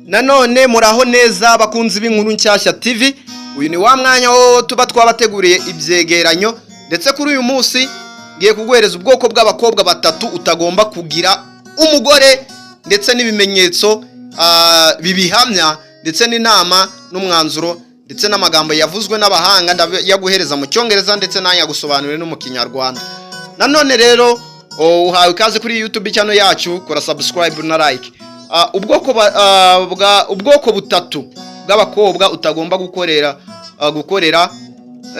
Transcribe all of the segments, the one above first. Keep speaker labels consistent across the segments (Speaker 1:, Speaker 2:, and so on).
Speaker 1: Nanone muraho neza bakunzi b'inkuru nshyashya TV. Uyu ni wa mwanya wo tuba twabateguriye ibyegeranyo, ndetse kuri uyu munsi ngiye kuguhereza ubwoko bw'abakobwa batatu utagomba kugira umugore, ndetse n'ibimenyetso bibihamya, ndetse n'inama n'umwanzuro, ndetse n'amagambo yavuzwe n'abahanga ndayaguhereza mu Cyongereza ndetse n'ayagusobanurire no mu Kinyarwanda. Nanone rero uhawe ikaze kuri YouTube channel yacu, kora subscribe na like. Ubwoko butatu bw'abakobwa utagomba gukorera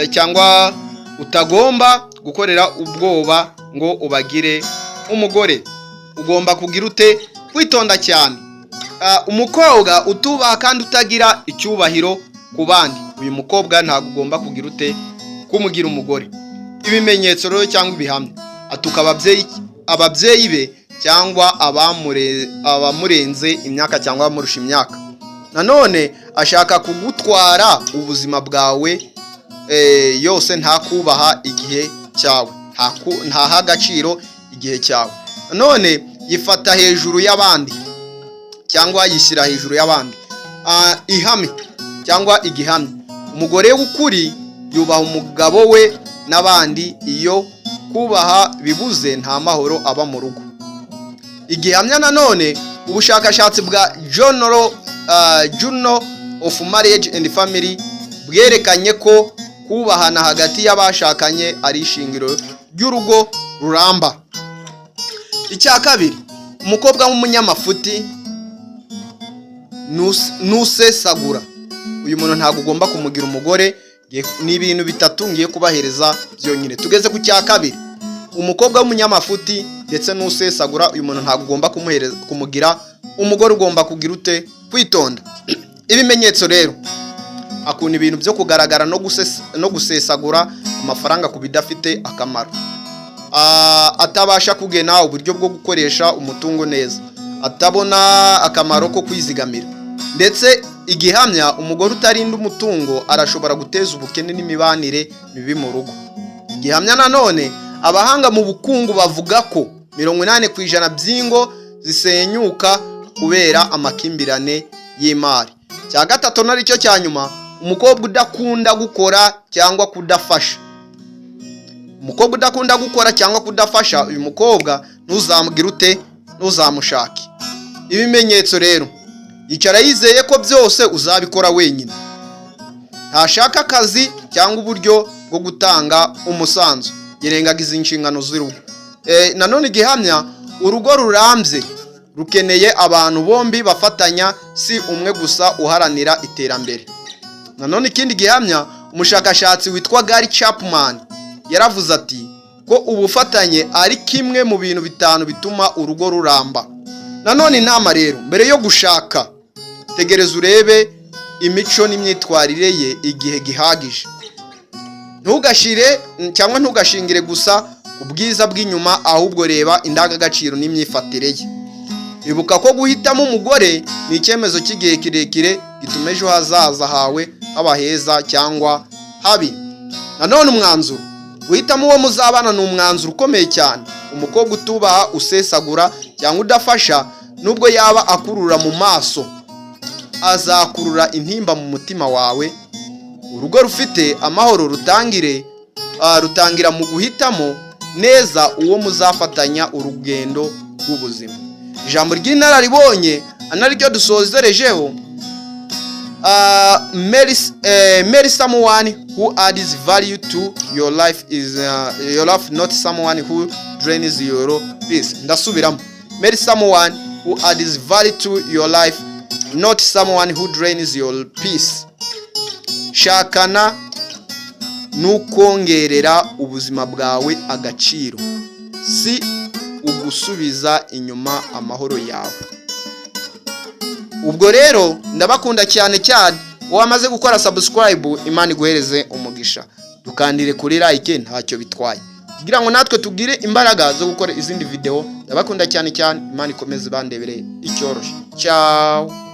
Speaker 1: cyangwa utagomba gukorera ubwoba ngo ubagire umugore. Ugomba kugira ute? Kwitonda cyane. Umukobwa utubaha kandi utagira icyubahiro ku bandi, uyu mukobwa ntabwo ugomba kugira ute? Kumugira umugore. Ibimenyetso rero cyangwa ibihamya: atuka ababyeyi be cyangwa abamurenze imyaka cyangwa abamurusha imyaka. Nanone ashaka kugutwara ubuzima bwawe yose, nta kubaha igihe cyawe, ntaha agaciro igihe cyawe. Nanone yifata hejuru y'abandi cyangwa yishyira hejuru y'abandi. Ihame cyangwa igihamya: umugore w'ukuri yubaha umugabo we n'abandi. Iyo kubaha bibuze nta mahoro aba mu rugo. Igihamya nanone: ubushakashatsi bwa Journal of Marriage and Family bwerekanye ko kubahana hagati y'abashakanye ari ishingiro ry'urugo ruramba. Icya kabiri, umukobwa w'umunyamafuti nusesagura. Uyu muntu ntabwo ugomba kumugira umugore. Ni ibintu bitatu ngiye kubahereza byonyine. Tugeze ku cya kabiri, umukobwa w'umunyamafuti ndetse n'usesagura. Uyu muntu ntabwo ugomba kumugira umugore. Ugomba kugira ute? Kwitonda. Ibimenyetso rero: akunda ibintu byo kugaragara no gusesagura amafaranga ku bidafite akamaro. Atabasha kugena uburyo bwo gukoresha umutungo neza. Atabona akamaro ko kwizigamira. Ndetse igihamya: umugore utarinda umutungo arashobora guteza ubukene n'imibanire mibi mu rugo. Igihamya nanone: abahanga mu bukungu bavuga ko 80% by'ingo zisenyuka kubera amakimbirane y'imari. Cya gatatu naricyo cya nyuma: umukobwa udakunda gukora cyangwa kudafasha. Umukobwa udakunda gukora cyangwa kudafasha, uyu mukobwa ntuzamugira ute? Ntuzamushake. Ibimenyetso rero: yicara yizeye ko byose uzabikora wenyine. Ntashaka akazi cyangwa uburyo bwo gutanga umusanzu. Yirengagiza inshingano z'urugo. Nanone igihamya: urugo rurambye rukeneye abantu bombi bafatanya, si umwe gusa uharanira iterambere. Nanone ikindi gihamya: umushakashatsi witwa Gary Chapman yaravuze ati ko ubufatanye ari kimwe mu bintu bitanu bituma urugo ruramba. Nanone inama rero: mbere yo gushaka, tegereza urebe imico n'imyitwarire ye igihe gihagije. Ntugashingire gusa ubwiza bw'inyuma, ahubwo reba indangagaciro n'imyifatire ye. Ibuka ko guhitamo umugore ni icyemezo cy'igihe kirekire gituma ejo hazaza hawe haba heza cyangwa habi. Nanone umwanzuro: guhitamo uwo muzabana ni umwanzuro ukomeye cyane. Umukobwa utubaha, usesagura cyangwa udafasha, nubwo yaba akurura mu maso, azakurura intimba mu mutima wawe. Urugo rufite amahoro rutangira mu guhitamo neza uwo muzafatanya urugendo rw'ubuzima. Ijambo ry'inararibonye anaryo dusozerejeho: marry someone who adds value to your life, not someone who drains your peace. Ndasubiramo: marry someone who adds value to your life, not someone who drains your peace. Shakana nukongerera ubuzima bwawe agaciro, si ugusubiza inyuma amahoro yawe. Ubwo rero ndabakunda cyane cyane. Wamaze gukora subscribe, Imana iguhereze umugisha. Dukandire kuri like, ntacyo bitwaye, kugira ngo natwe tugire imbaraga zo gukora izindi video. Ndabakunda cyane cyane. Imana ikomeze bandebere icyoroshye. Ciao.